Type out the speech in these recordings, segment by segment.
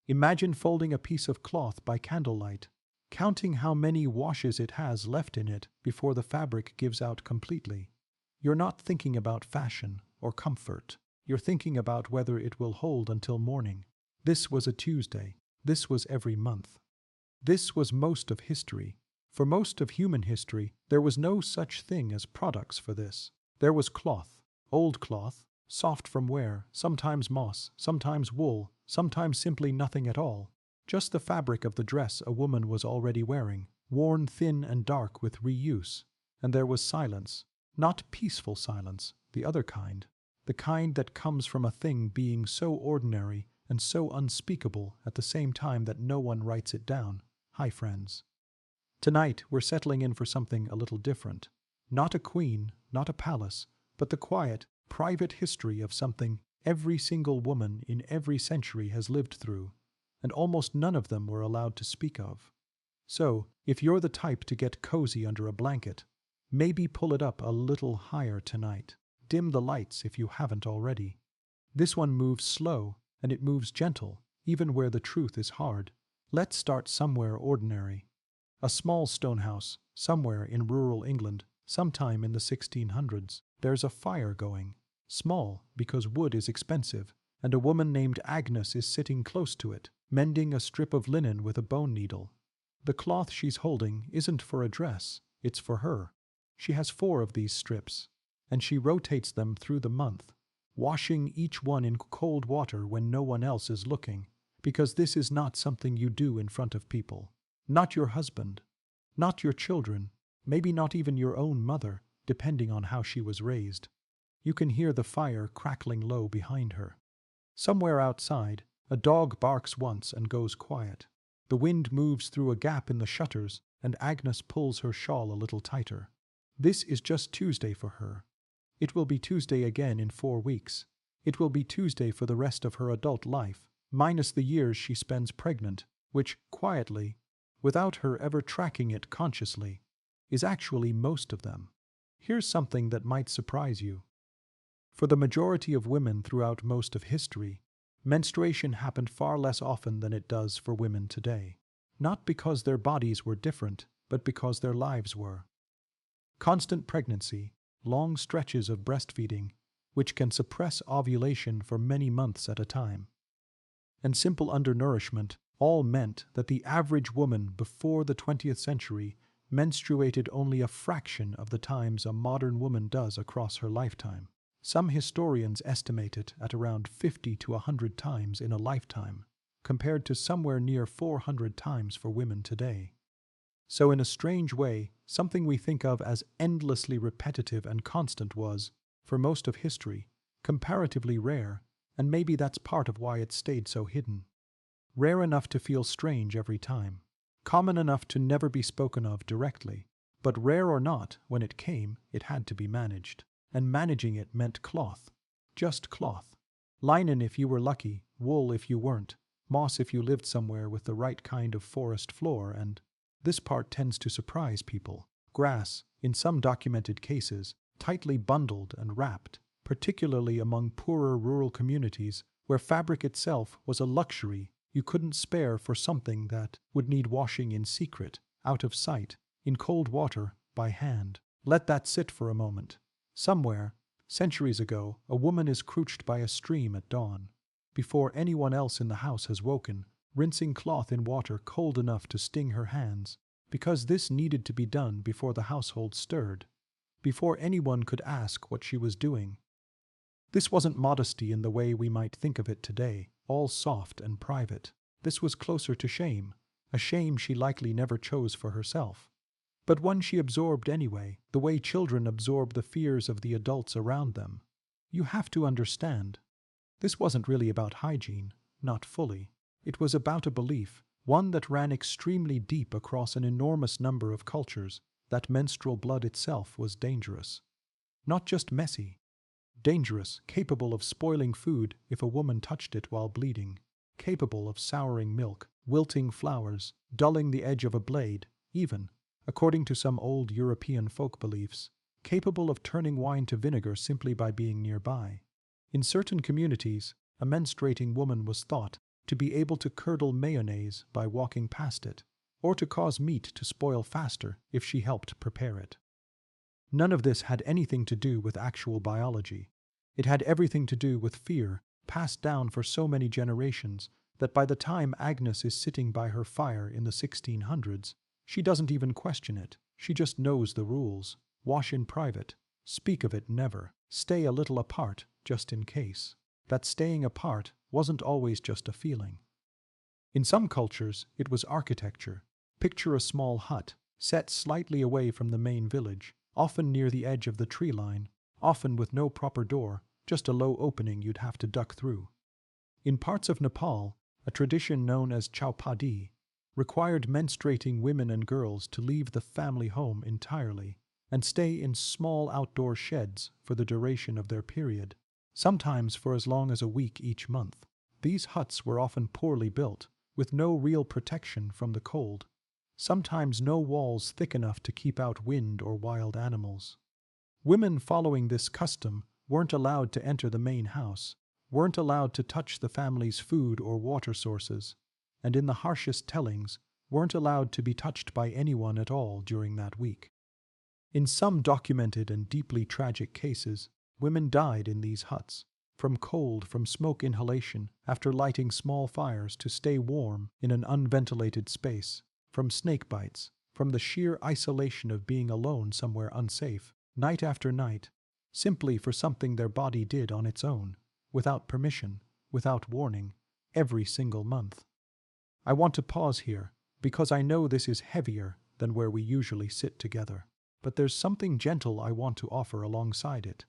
Imagine folding a piece of cloth by candlelight, counting how many washes it has left in it before the fabric gives out completely. You're not thinking about fashion or comfort. You're thinking about whether it will hold until morning. This was a Tuesday. This was every month. This was most of history. For most of human history, there was no such thing as products for this. There was cloth, old cloth, soft from wear, sometimes moss, sometimes wool, sometimes simply nothing at all. Just the fabric of the dress a woman was already wearing, worn thin and dark with reuse. And there was silence. Not peaceful silence, the other kind. The kind that comes from a thing being so ordinary and so unspeakable at the same time that no one writes it down. Hi, friends. Tonight we're settling in for something a little different. Not a queen, not a palace, but the quiet, private history of something every single woman in every century has lived through, and almost none of them were allowed to speak of. So, if you're the type to get cozy under a blanket, maybe pull it up a little higher tonight. Dim the lights if you haven't already. This one moves slow, and it moves gentle, even where the truth is hard. Let's start somewhere ordinary. A small stone house, somewhere in rural England, sometime in the 1600s. There's a fire going. Small, because wood is expensive, and a woman named Agnes is sitting close to it, mending a strip of linen with a bone needle. The cloth she's holding isn't for a dress, it's for her. She has 4 of these strips, and she rotates them through the month, washing each one in cold water when no one else is looking, because this is not something you do in front of people. Not your husband, not your children, maybe not even your own mother, depending on how she was raised. You can hear the fire crackling low behind her. Somewhere outside, a dog barks once and goes quiet. The wind moves through a gap in the shutters, and Agnes pulls her shawl a little tighter. This is just Tuesday for her. It will be Tuesday again in 4 weeks. It will be Tuesday for the rest of her adult life, minus the years she spends pregnant, which, quietly, without her ever tracking it consciously, is actually most of them. Here's something that might surprise you. For the majority of women throughout most of history, menstruation happened far less often than it does for women today. Not because their bodies were different, but because their lives were. Constant pregnancy, long stretches of breastfeeding, which can suppress ovulation for many months at a time, and simple undernourishment all meant that the average woman before the 20th century menstruated only a fraction of the times a modern woman does across her lifetime. Some historians estimate it at around 50 to 100 times in a lifetime, compared to somewhere near 400 times for women today. So in a strange way, something we think of as endlessly repetitive and constant was, for most of history, comparatively rare, and maybe that's part of why it stayed so hidden. Rare enough to feel strange every time. Common enough to never be spoken of directly. But rare or not, when it came, it had to be managed. And managing it meant cloth. Just cloth. Linen if you were lucky, wool if you weren't, moss if you lived somewhere with the right kind of forest floor, and this part tends to surprise people. Grass, in some documented cases, tightly bundled and wrapped, particularly among poorer rural communities where fabric itself was a luxury you couldn't spare for something that would need washing in secret, out of sight, in cold water, by hand. Let that sit for a moment. Somewhere, centuries ago, a woman is crouched by a stream at dawn, before anyone else in the house has woken, rinsing cloth in water cold enough to sting her hands, because this needed to be done before the household stirred, before anyone could ask what she was doing. This wasn't modesty in the way we might think of it today, all soft and private. This was closer to shame, a shame she likely never chose for herself, but one she absorbed anyway, the way children absorb the fears of the adults around them. You have to understand, this wasn't really about hygiene, not fully. It was about a belief, one that ran extremely deep across an enormous number of cultures, that menstrual blood itself was dangerous. Not just messy. Dangerous, capable of spoiling food if a woman touched it while bleeding, capable of souring milk, wilting flowers, dulling the edge of a blade, even, according to some old European folk beliefs, capable of turning wine to vinegar simply by being nearby. In certain communities, a menstruating woman was thought to be able to curdle mayonnaise by walking past it, or to cause meat to spoil faster if she helped prepare it. None of this had anything to do with actual biology. It had everything to do with fear passed down for so many generations that by the time Agnes is sitting by her fire in the 1600s, she doesn't even question it. She just knows the rules. Wash in private. Speak of it never. Stay a little apart, just in case. That staying apart wasn't always just a feeling. In some cultures, it was architecture. Picture a small hut, set slightly away from the main village, often near the edge of the tree line, often with no proper door, just a low opening you'd have to duck through. In parts of Nepal, a tradition known as chowpadi required menstruating women and girls to leave the family home entirely and stay in small outdoor sheds for the duration of their period, sometimes for as long as a week each month. These huts were often poorly built, with no real protection from the cold, sometimes no walls thick enough to keep out wind or wild animals. Women following this custom weren't allowed to enter the main house, weren't allowed to touch the family's food or water sources, and in the harshest tellings, weren't allowed to be touched by anyone at all during that week. In some documented and deeply tragic cases, women died in these huts, from cold from smoke inhalation after lighting small fires to stay warm in an unventilated space, from snake bites, from the sheer isolation of being alone somewhere unsafe, night after night, simply for something their body did on its own, without permission, without warning, every single month. I want to pause here, because I know this is heavier than where we usually sit together, but there's something gentle I want to offer alongside it.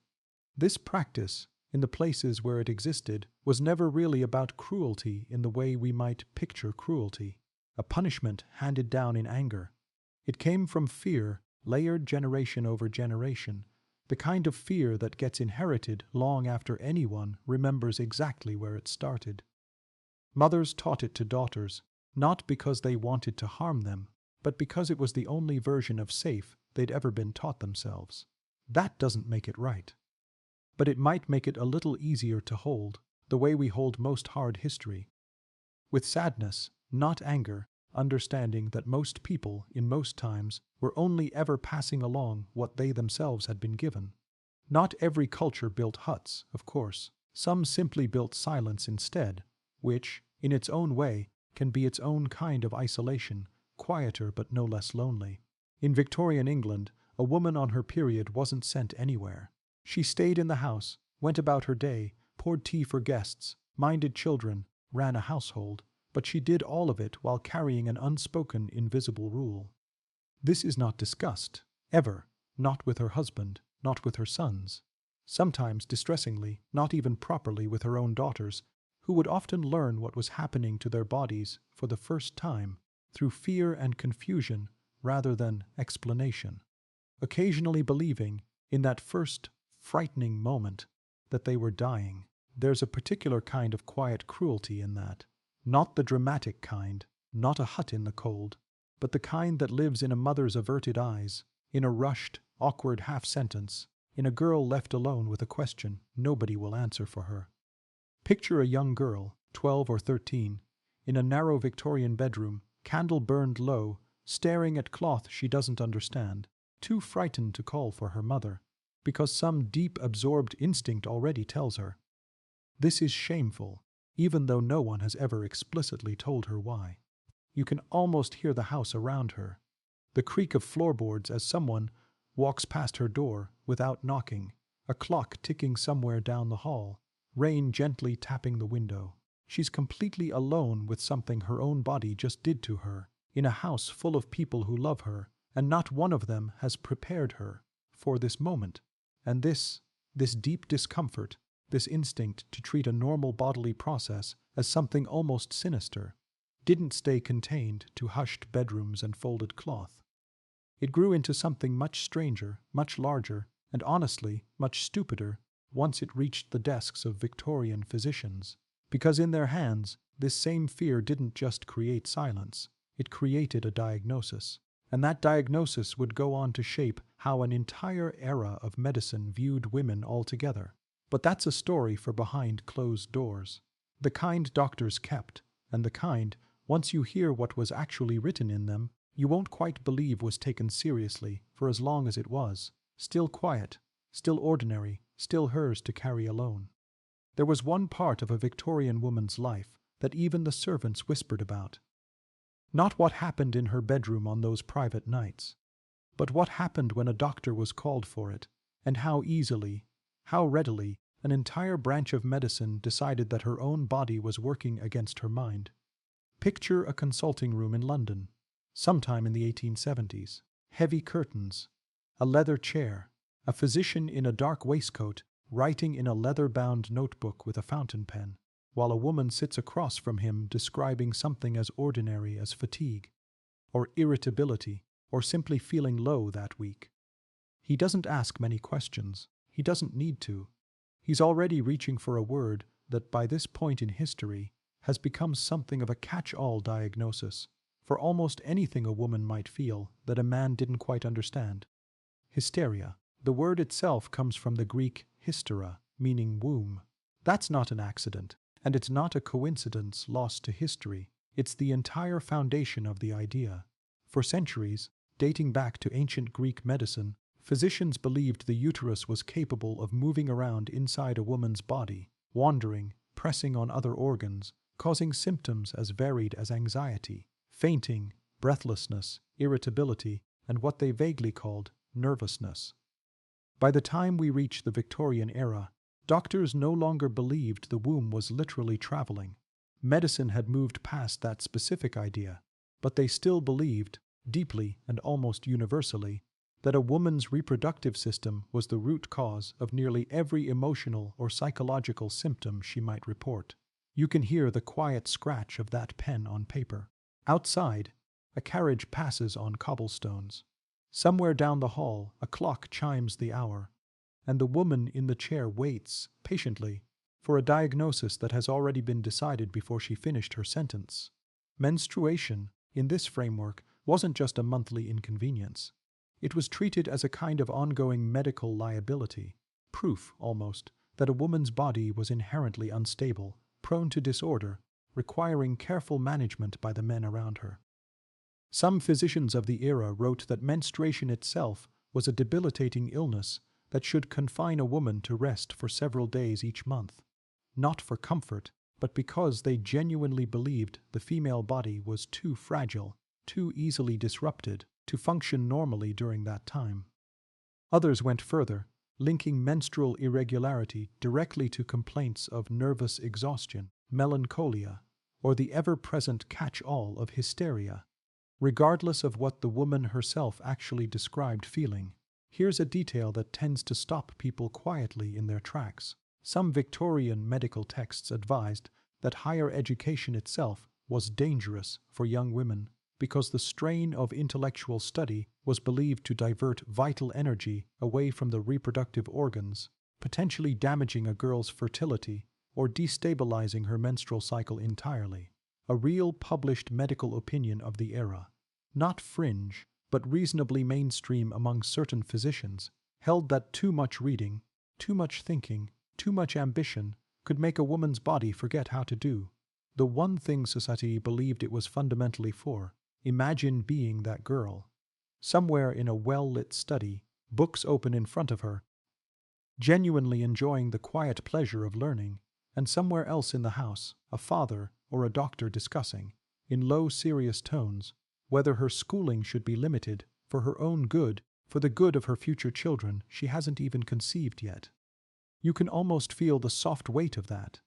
This practice, in the places where it existed, was never really about cruelty in the way we might picture cruelty, a punishment handed down in anger. It came from fear, layered generation over generation, the kind of fear that gets inherited long after anyone remembers exactly where it started. Mothers taught it to daughters, not because they wanted to harm them, but because it was the only version of safe they'd ever been taught themselves. That doesn't make it right. But it might make it a little easier to hold, the way we hold most hard history. With sadness, not anger, understanding that most people, in most times, were only ever passing along what they themselves had been given. Not every culture built huts, of course. Some simply built silence instead, which, in its own way, can be its own kind of isolation, quieter but no less lonely. In Victorian England, a woman on her period wasn't sent anywhere. She stayed in the house, went about her day, poured tea for guests, minded children, ran a household, but she did all of it while carrying an unspoken invisible rule. This is not discussed, ever, not with her husband, not with her sons, sometimes, distressingly, not even properly with her own daughters, who would often learn what was happening to their bodies for the first time through fear and confusion rather than explanation, occasionally believing, in that first frightening moment, that they were dying. There's a particular kind of quiet cruelty in that. Not the dramatic kind, not a hut in the cold, but the kind that lives in a mother's averted eyes, in a rushed, awkward half-sentence, in a girl left alone with a question nobody will answer for her. Picture a young girl, 12 or 13, in a narrow Victorian bedroom, candle burned low, staring at cloth she doesn't understand, too frightened to call for her mother, because some deep absorbed instinct already tells her. This is shameful, even though no one has ever explicitly told her why. You can almost hear the house around her, the creak of floorboards as someone walks past her door without knocking, a clock ticking somewhere down the hall, rain gently tapping the window. She's completely alone with something her own body just did to her, in a house full of people who love her, and not one of them has prepared her for this moment. And this deep discomfort, this instinct to treat a normal bodily process as something almost sinister, didn't stay contained to hushed bedrooms and folded cloth. It grew into something much stranger, much larger, and honestly, much stupider once it reached the desks of Victorian physicians. Because in their hands, this same fear didn't just create silence, it created a diagnosis. And that diagnosis would go on to shape how an entire era of medicine viewed women altogether. But that's a story for behind closed doors. The kind doctors kept, and the kind, once you hear what was actually written in them, you won't quite believe was taken seriously for as long as it was. Still quiet, still ordinary, still hers to carry alone. There was one part of a Victorian woman's life that even the servants whispered about. Not what happened in her bedroom on those private nights, but what happened when a doctor was called for it, and how easily, how readily, an entire branch of medicine decided that her own body was working against her mind. Picture a consulting room in London, sometime in the 1870s. Heavy curtains, a leather chair, a physician in a dark waistcoat writing in a leather-bound notebook with a fountain pen, while a woman sits across from him describing something as ordinary as fatigue, or irritability, or simply feeling low that week. He doesn't ask many questions. He doesn't need to. He's already reaching for a word that by this point in history has become something of a catch-all diagnosis for almost anything a woman might feel that a man didn't quite understand. Hysteria. The word itself comes from the Greek hystera, meaning womb. That's not an accident, and it's not a coincidence lost to history. It's the entire foundation of the idea. For centuries, dating back to ancient Greek medicine, physicians believed the uterus was capable of moving around inside a woman's body, wandering, pressing on other organs, causing symptoms as varied as anxiety, fainting, breathlessness, irritability, and what they vaguely called nervousness. By the time we reach the Victorian era, doctors no longer believed the womb was literally traveling. Medicine had moved past that specific idea, but they still believed, deeply and almost universally, that a woman's reproductive system was the root cause of nearly every emotional or psychological symptom she might report. You can hear the quiet scratch of that pen on paper. Outside, a carriage passes on cobblestones. Somewhere down the hall, a clock chimes the hour, and the woman in the chair waits, patiently, for a diagnosis that has already been decided before she finished her sentence. Menstruation, in this framework, wasn't just a monthly inconvenience. It was treated as a kind of ongoing medical liability, proof, almost, that a woman's body was inherently unstable, prone to disorder, requiring careful management by the men around her. Some physicians of the era wrote that menstruation itself was a debilitating illness that should confine a woman to rest for several days each month, not for comfort, but because they genuinely believed the female body was too fragile, too easily disrupted, to function normally during that time. Others went further, linking menstrual irregularity directly to complaints of nervous exhaustion, melancholia, or the ever-present catch-all of hysteria. Regardless of what the woman herself actually described feeling, here's a detail that tends to stop people quietly in their tracks. Some Victorian medical texts advised that higher education itself was dangerous for young women because the strain of intellectual study was believed to divert vital energy away from the reproductive organs, potentially damaging a girl's fertility or destabilizing her menstrual cycle entirely. A real published medical opinion of the era, not fringe, but reasonably mainstream among certain physicians, held that too much reading, too much thinking, too much ambition could make a woman's body forget how to do the one thing society believed it was fundamentally for. Imagine being that girl. Somewhere in a well-lit study, books open in front of her, genuinely enjoying the quiet pleasure of learning, and somewhere else in the house, a father or a doctor discussing, in low, serious tones, whether her schooling should be limited for her own good, for the good of her future children she hasn't even conceived yet. You can almost feel the soft weight of that.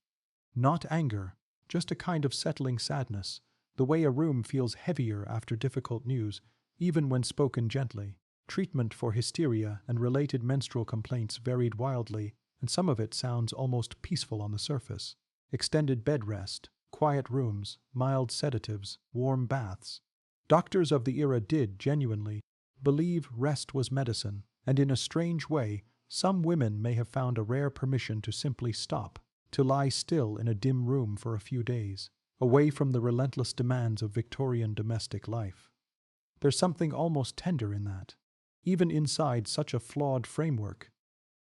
Not anger, just a kind of settling sadness, the way a room feels heavier after difficult news, even when spoken gently. Treatment for hysteria and related menstrual complaints varied wildly, and some of it sounds almost peaceful on the surface. Extended bed rest, quiet rooms, mild sedatives, warm baths. Doctors of the era did, genuinely, believe rest was medicine, and in a strange way, some women may have found a rare permission to simply stop, to lie still in a dim room for a few days, away from the relentless demands of Victorian domestic life. There's something almost tender in that, even inside such a flawed framework.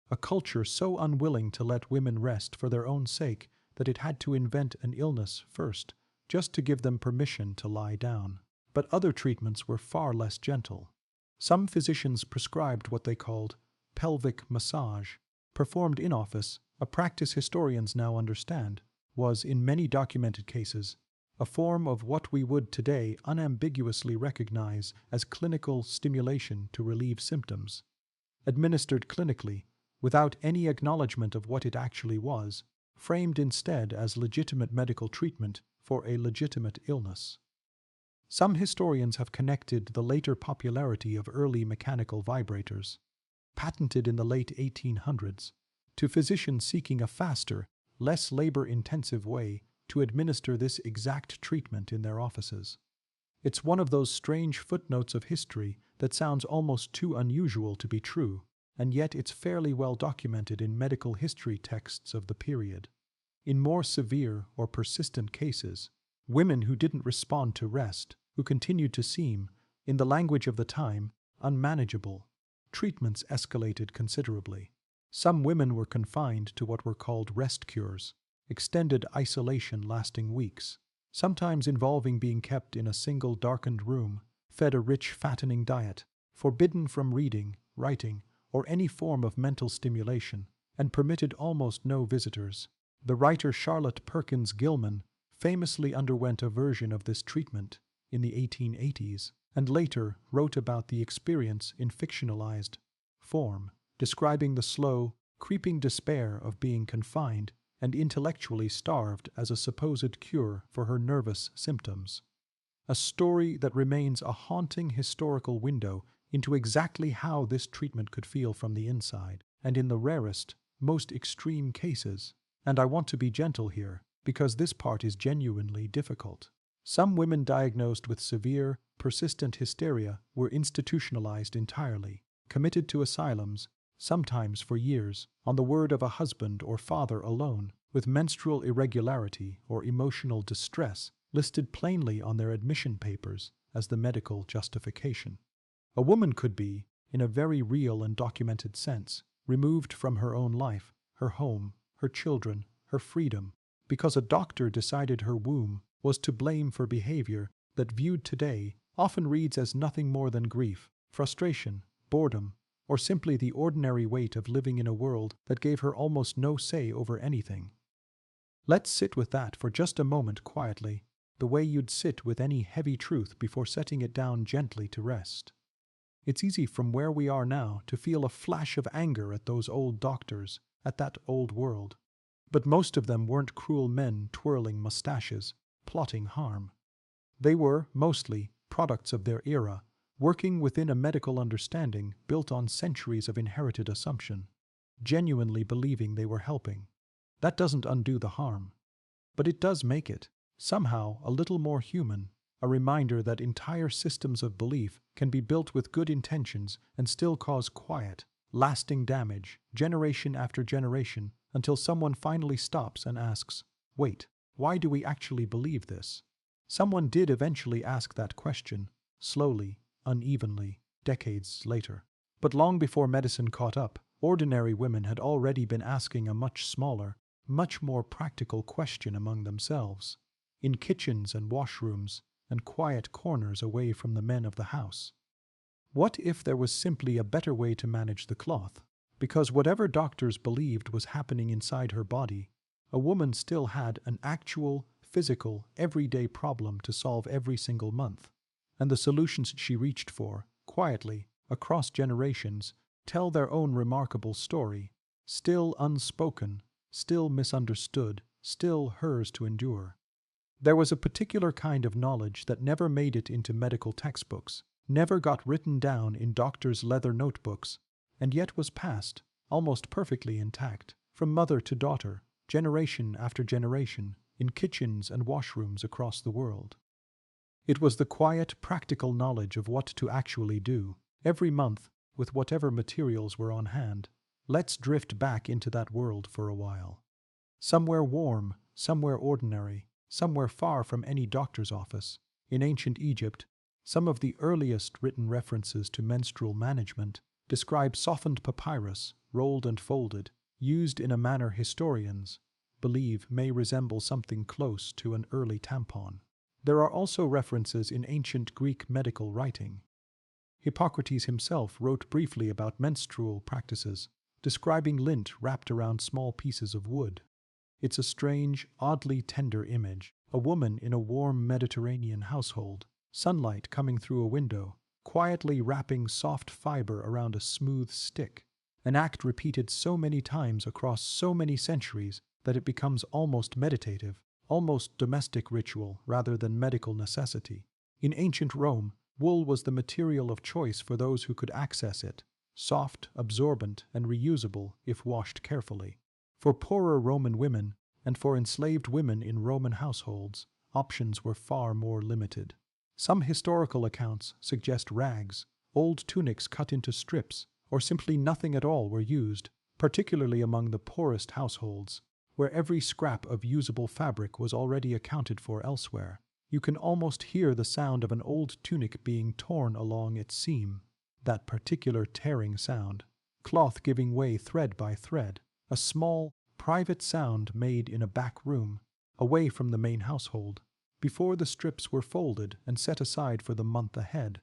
A culture so unwilling to let women rest for their own sake that it had to invent an illness first just to give them permission to lie down. But other treatments were far less gentle. Some physicians prescribed what they called pelvic massage, performed in office, a practice historians now understand, was, in many documented cases, a form of what we would today unambiguously recognize as clinical stimulation to relieve symptoms. Administered clinically, without any acknowledgement of what it actually was, framed instead as legitimate medical treatment for a legitimate illness. Some historians have connected the later popularity of early mechanical vibrators, patented in the late 1800s, to physicians seeking a faster, less labor-intensive way to administer this exact treatment in their offices. It's one of those strange footnotes of history that sounds almost too unusual to be true, and yet it's fairly well documented in medical history texts of the period. In more severe or persistent cases, women who didn't respond to rest, who continued to seem, in the language of the time, unmanageable, treatments escalated considerably. Some women were confined to what were called rest cures, extended isolation lasting weeks, sometimes involving being kept in a single darkened room, fed a rich, fattening diet, forbidden from reading, writing, or any form of mental stimulation, and permitted almost no visitors. The writer Charlotte Perkins Gilman famously underwent a version of this treatment in the 1880s, and later wrote about the experience in fictionalized form, describing the slow, creeping despair of being confined and intellectually starved as a supposed cure for her nervous symptoms. A story that remains a haunting historical window into exactly how this treatment could feel from the inside, and in the rarest, most extreme cases. And I want to be gentle here, because this part is genuinely difficult. Some women diagnosed with severe, persistent hysteria were institutionalized entirely, committed to asylums, sometimes for years, on the word of a husband or father alone, with menstrual irregularity or emotional distress listed plainly on their admission papers as the medical justification. A woman could be, in a very real and documented sense, removed from her own life, her home, her children, her freedom, because a doctor decided her womb was to blame for behavior that, viewed today, often reads as nothing more than grief, frustration, boredom, or simply the ordinary weight of living in a world that gave her almost no say over anything. Let's sit with that for just a moment quietly, the way you'd sit with any heavy truth before setting it down gently to rest. It's easy from where we are now to feel a flash of anger at those old doctors, at that old world. But most of them weren't cruel men twirling mustaches, plotting harm. They were, mostly, products of their era, working within a medical understanding built on centuries of inherited assumption, genuinely believing they were helping. That doesn't undo the harm, but it does make it, somehow, a little more human, a reminder that entire systems of belief can be built with good intentions and still cause quiet, lasting damage, generation after generation, until someone finally stops and asks, wait, why do we actually believe this? Someone did eventually ask that question, slowly, unevenly, decades later. But long before medicine caught up, ordinary women had already been asking a much smaller, much more practical question among themselves, in kitchens and washrooms and quiet corners away from the men of the house. What if there was simply a better way to manage the cloth? Because whatever doctors believed was happening inside her body, a woman still had an actual, physical, everyday problem to solve every single month, and the solutions she reached for, quietly, across generations, tell their own remarkable story, still unspoken, still misunderstood, still hers to endure. There was a particular kind of knowledge that never made it into medical textbooks, never got written down in doctors' leather notebooks, and yet was passed, almost perfectly intact, from mother to daughter, generation after generation, in kitchens and washrooms across the world. It was the quiet, practical knowledge of what to actually do, every month, with whatever materials were on hand. Let's drift back into that world for a while. Somewhere warm, somewhere ordinary, somewhere far from any doctor's office, in ancient Egypt, some of the earliest written references to menstrual management describe softened papyrus, rolled and folded, used in a manner historians, believe may resemble something close to an early tampon. There are also references in ancient Greek medical writing. Hippocrates himself wrote briefly about menstrual practices, describing lint wrapped around small pieces of wood. It's a strange, oddly tender image, a woman in a warm Mediterranean household, sunlight coming through a window, quietly wrapping soft fiber around a smooth stick, an act repeated so many times across so many centuries that it becomes almost meditative, almost domestic ritual rather than medical necessity. In ancient Rome, wool was the material of choice for those who could access it, soft, absorbent, and reusable if washed carefully. For poorer Roman women, and for enslaved women in Roman households, options were far more limited. Some historical accounts suggest rags, old tunics cut into strips, or simply nothing at all were used, particularly among the poorest households, where every scrap of usable fabric was already accounted for elsewhere. You can almost hear the sound of an old tunic being torn along its seam, that particular tearing sound, cloth giving way thread by thread, a small, private sound made in a back room, away from the main household, before the strips were folded and set aside for the month ahead.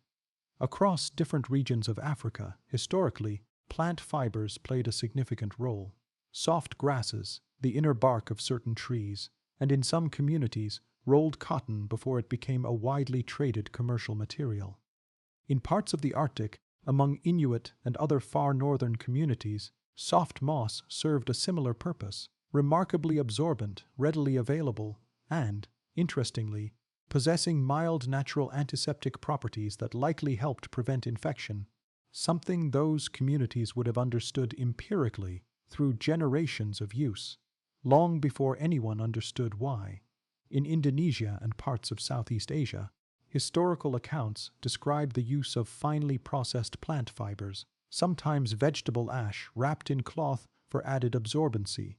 Across different regions of Africa, historically, plant fibers played a significant role. Soft grasses, the inner bark of certain trees, and in some communities, rolled cotton before it became a widely traded commercial material. In parts of the Arctic, among Inuit and other far northern communities, soft moss served a similar purpose, remarkably absorbent, readily available, and, interestingly, possessing mild natural antiseptic properties that likely helped prevent infection, something those communities would have understood empirically through generations of use, long before anyone understood why. In Indonesia and parts of Southeast Asia, historical accounts describe the use of finely processed plant fibers, sometimes vegetable ash wrapped in cloth for added absorbency,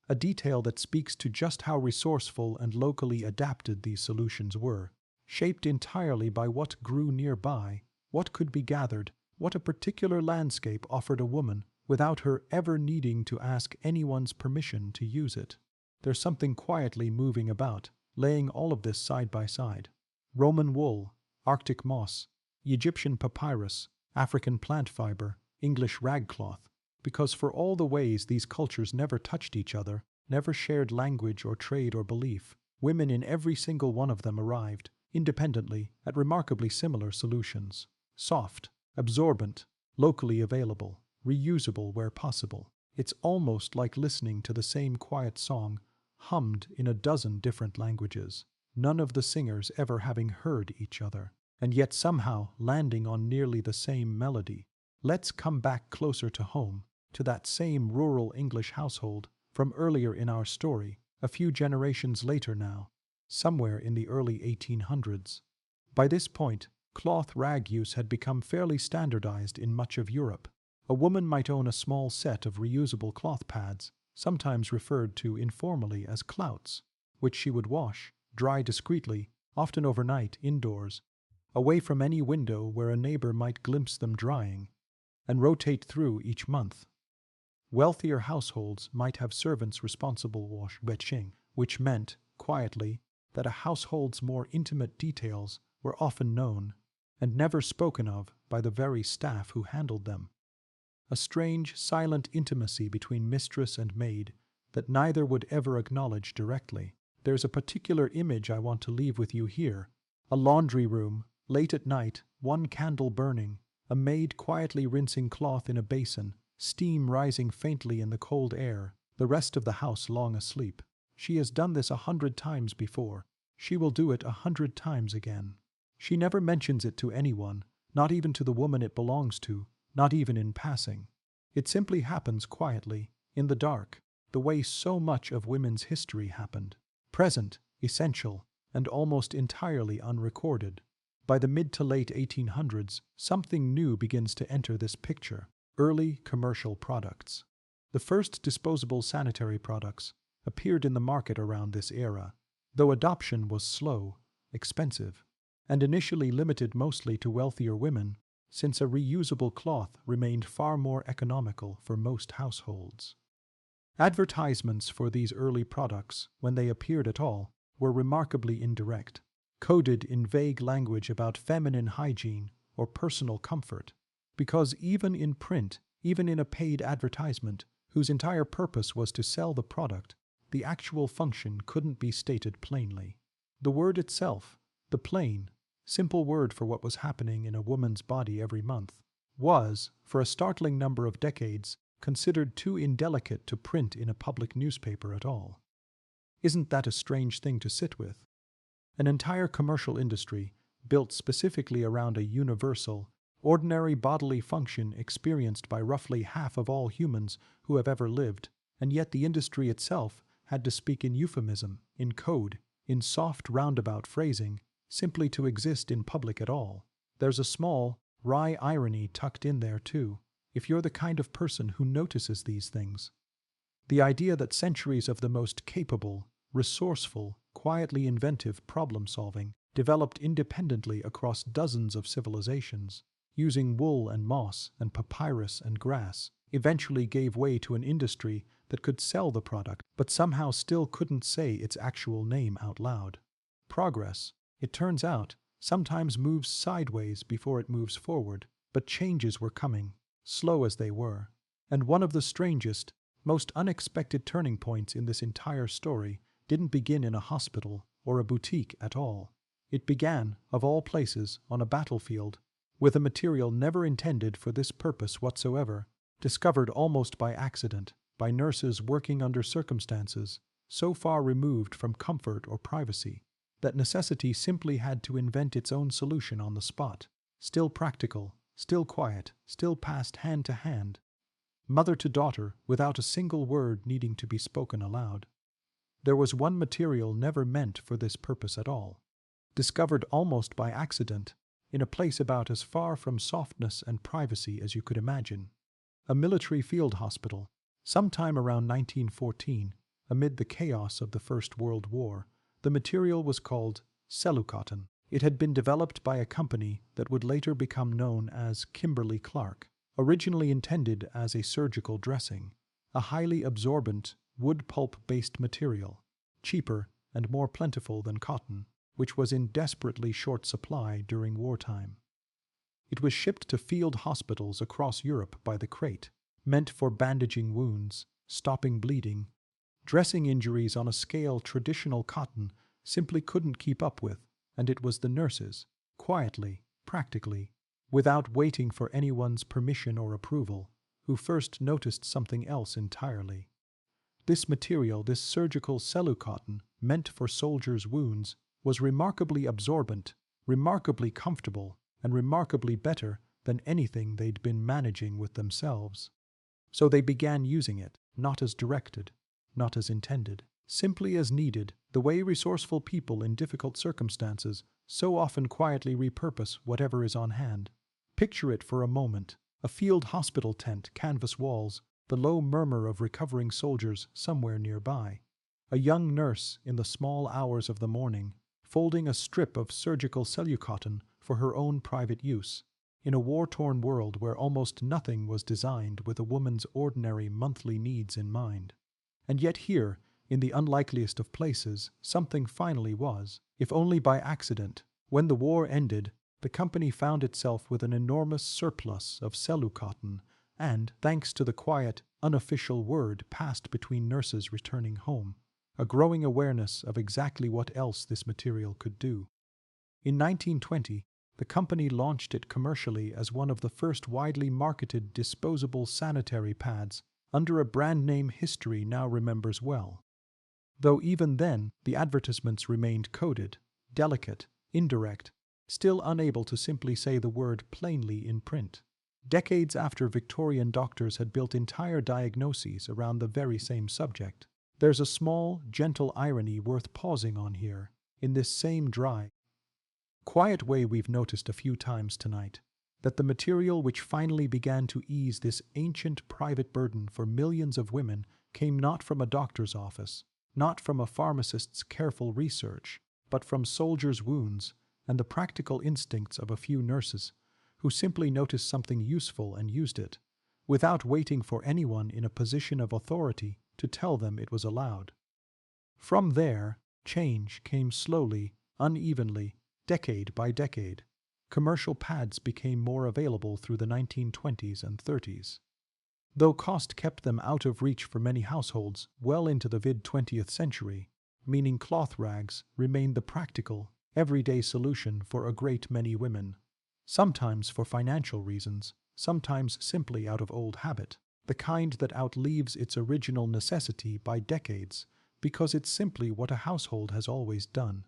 a detail that speaks to just how resourceful and locally adapted these solutions were, shaped entirely by what grew nearby, what could be gathered, what a particular landscape offered a woman without her ever needing to ask anyone's permission to use it. There's something quietly moving about, laying all of this side by side. Roman wool, Arctic moss, Egyptian papyrus, African plant fiber, English ragcloth, because for all the ways these cultures never touched each other, never shared language or trade or belief, women in every single one of them arrived, independently, at remarkably similar solutions. Soft, absorbent, locally available, reusable where possible. It's almost like listening to the same quiet song, hummed in a dozen different languages, none of the singers ever having heard each other, and yet somehow landing on nearly the same melody. Let's come back closer to home, to that same rural English household from earlier in our story, a few generations later now, somewhere in the early 1800s. By this point, cloth rag use had become fairly standardized in much of Europe. A woman might own a small set of reusable cloth pads, sometimes referred to informally as clouts, which she would wash, dry discreetly, often overnight indoors, away from any window where a neighbor might glimpse them drying, and rotate through each month. Wealthier households might have servants responsible wash washing, which meant, quietly, that a household's more intimate details were often known, and never spoken of by the very staff who handled them. A strange, silent intimacy between mistress and maid that neither would ever acknowledge directly. There's a particular image I want to leave with you here. A laundry room, late at night, one candle burning, a maid quietly rinsing cloth in a basin, steam rising faintly in the cold air, the rest of the house long asleep. She has done this 100 times before. She will do it 100 times again. She never mentions it to anyone, not even to the woman it belongs to, not even in passing. It simply happens quietly, in the dark, the way so much of women's history happened. Present, essential, and almost entirely unrecorded. By the mid to late 1800s, something new begins to enter this picture: early commercial products. The first disposable sanitary products appeared in the market around this era, though adoption was slow, expensive, and initially limited mostly to wealthier women, since a reusable cloth remained far more economical for most households. Advertisements for these early products, when they appeared at all, were remarkably indirect, coded in vague language about feminine hygiene or personal comfort, because even in print, even in a paid advertisement, whose entire purpose was to sell the product, the actual function couldn't be stated plainly. The word itself, the plain, simple word for what was happening in a woman's body every month, was, for a startling number of decades, considered too indelicate to print in a public newspaper at all. Isn't that a strange thing to sit with? An entire commercial industry, built specifically around a universal, ordinary bodily function experienced by roughly half of all humans who have ever lived, and yet the industry itself had to speak in euphemism, in code, in soft roundabout phrasing, simply to exist in public at all. There's a small, wry irony tucked in there too, if you're the kind of person who notices these things. The idea that centuries of the most capable, resourceful, quietly inventive problem-solving developed independently across dozens of civilizations, using wool and moss and papyrus and grass, eventually gave way to an industry that could sell the product but somehow still couldn't say its actual name out loud. Progress, it turns out, sometimes moves sideways before it moves forward, but changes were coming, slow as they were. And one of the strangest, most unexpected turning points in this entire story didn't begin in a hospital or a boutique at all. It began, of all places, on a battlefield, with a material never intended for this purpose whatsoever, discovered almost by accident, by nurses working under circumstances so far removed from comfort or privacy that necessity simply had to invent its own solution on the spot, still practical, still quiet, still passed hand to hand, mother to daughter, without a single word needing to be spoken aloud. There was one material never meant for this purpose at all, discovered almost by accident, in a place about as far from softness and privacy as you could imagine. A military field hospital, sometime around 1914, amid the chaos of the First World War. The material was called cellucotton. It had been developed by a company that would later become known as Kimberly-Clark, originally intended as a surgical dressing, a highly absorbent, wood pulp-based material, cheaper and more plentiful than cotton, which was in desperately short supply during wartime. It was shipped to field hospitals across Europe by the crate, meant for bandaging wounds, stopping bleeding, dressing injuries on a scale traditional cotton simply couldn't keep up with, and it was the nurses, quietly, practically, without waiting for anyone's permission or approval, who first noticed something else entirely. This material, this surgical cellucotton, meant for soldiers' wounds, was remarkably absorbent, remarkably comfortable, and remarkably better than anything they'd been managing with themselves. So they began using it, not as directed, not as intended, simply as needed, the way resourceful people in difficult circumstances so often quietly repurpose whatever is on hand. Picture it for a moment, a field hospital tent, canvas walls, the low murmur of recovering soldiers somewhere nearby. A young nurse in the small hours of the morning, folding a strip of surgical cellucotton for her own private use, in a war-torn world where almost nothing was designed with a woman's ordinary monthly needs in mind. And yet here, in the unlikeliest of places, something finally was, if only by accident. When the war ended, the company found itself with an enormous surplus of cellucotton, and, thanks to the quiet, unofficial word passed between nurses returning home, a growing awareness of exactly what else this material could do. In 1920, the company launched it commercially as one of the first widely marketed disposable sanitary pads under a brand name history now remembers well. Though even then, the advertisements remained coded, delicate, indirect, still unable to simply say the word plainly in print. Decades after Victorian doctors had built entire diagnoses around the very same subject, there's a small, gentle irony worth pausing on here, in this same dry, quiet way we've noticed a few times tonight, that the material which finally began to ease this ancient private burden for millions of women came not from a doctor's office, not from a pharmacist's careful research, but from soldiers' wounds and the practical instincts of a few nurses who simply noticed something useful and used it, without waiting for anyone in a position of authority to tell them it was allowed. From there, change came slowly, unevenly, decade by decade. Commercial pads became more available through the 1920s and 30s. Though cost kept them out of reach for many households well into the mid-20th century, meaning cloth rags remained the practical, everyday solution for a great many women. Sometimes for financial reasons, sometimes simply out of old habit, the kind that outlives its original necessity by decades because it's simply what a household has always done.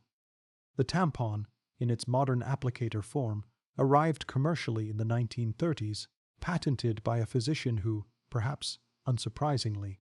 The tampon, in its modern applicator form, arrived commercially in the 1930s, patented by a physician who, perhaps unsurprisingly,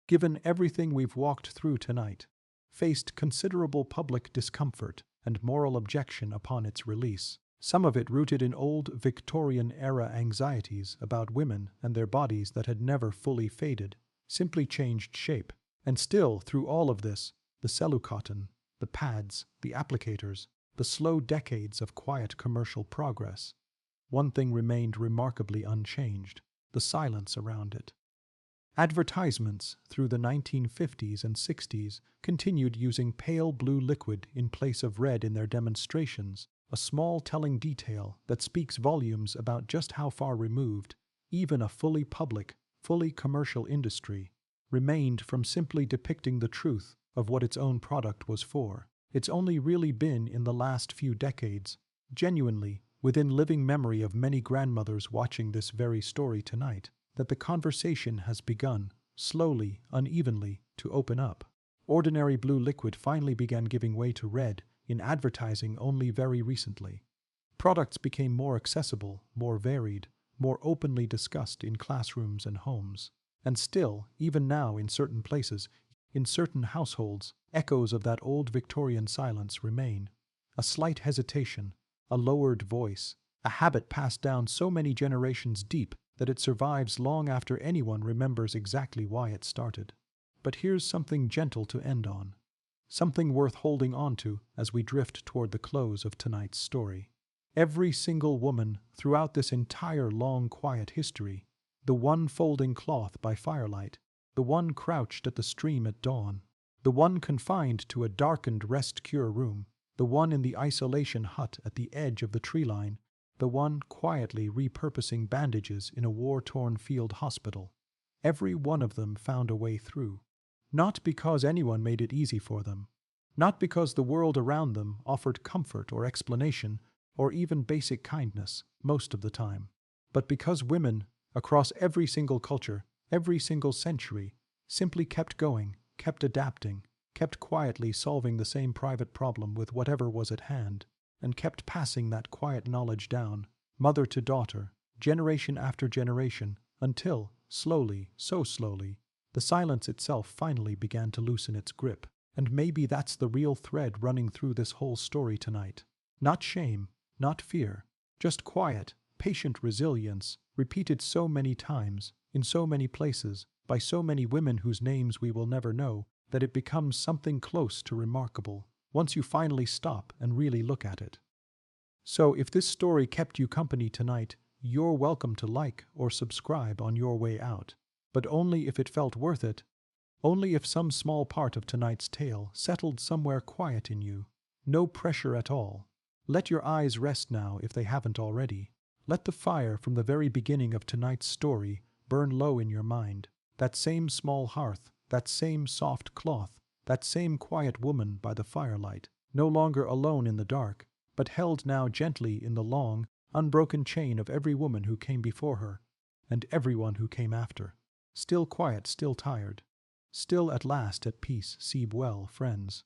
given everything we've walked through tonight, faced considerable public discomfort and moral objection upon its release, some of it rooted in old Victorian-era anxieties about women and their bodies that had never fully faded, simply changed shape. And still, through all of this, the cellucotton, the pads, the applicators, the slow decades of quiet commercial progress, one thing remained remarkably unchanged: the silence around it. Advertisements through the 1950s and 60s continued using pale blue liquid in place of red in their demonstrations, a small telling detail that speaks volumes about just how far removed even a fully public, fully commercial industry remained from simply depicting the truth of what its own product was for. It's only really been in the last few decades, genuinely within living memory of many grandmothers watching this very story tonight, that the conversation has begun, slowly, unevenly, to open up. Ordinary blue liquid finally began giving way to red in advertising only very recently. Products became more accessible, more varied, more openly discussed in classrooms and homes. And still, even now in certain places, in certain households, echoes of that old Victorian silence remain. A slight hesitation, a lowered voice, a habit passed down so many generations deep that it survives long after anyone remembers exactly why it started. But here's something gentle to end on, something worth holding on to as we drift toward the close of tonight's story. Every single woman throughout this entire long, quiet history, the one folding cloth by firelight, the one crouched at the stream at dawn, the one confined to a darkened rest-cure room, the one in the isolation hut at the edge of the tree line, the one quietly repurposing bandages in a war-torn field hospital. Every one of them found a way through. Not because anyone made it easy for them, not because the world around them offered comfort or explanation or even basic kindness most of the time, but because women, across every single culture, every single century, simply kept going, kept adapting, kept quietly solving the same private problem with whatever was at hand, and kept passing that quiet knowledge down, mother to daughter, generation after generation, until, slowly, so slowly, the silence itself finally began to loosen its grip. And maybe that's the real thread running through this whole story tonight. Not shame, not fear, just quiet, patient resilience, repeated so many times, in so many places, by so many women whose names we will never know, that it becomes something close to remarkable once you finally stop and really look at it. So if this story kept you company tonight, you're welcome to like or subscribe on your way out, but only if it felt worth it, only if some small part of tonight's tale settled somewhere quiet in you. No pressure at all. Let your eyes rest now if they haven't already. Let the fire from the very beginning of tonight's story burn low in your mind. That same small hearth, that same soft cloth, that same quiet woman by the firelight, no longer alone in the dark, but held now gently in the long, unbroken chain of every woman who came before her, and everyone who came after. Still quiet, still tired. Still at last at peace, sleep well, friends.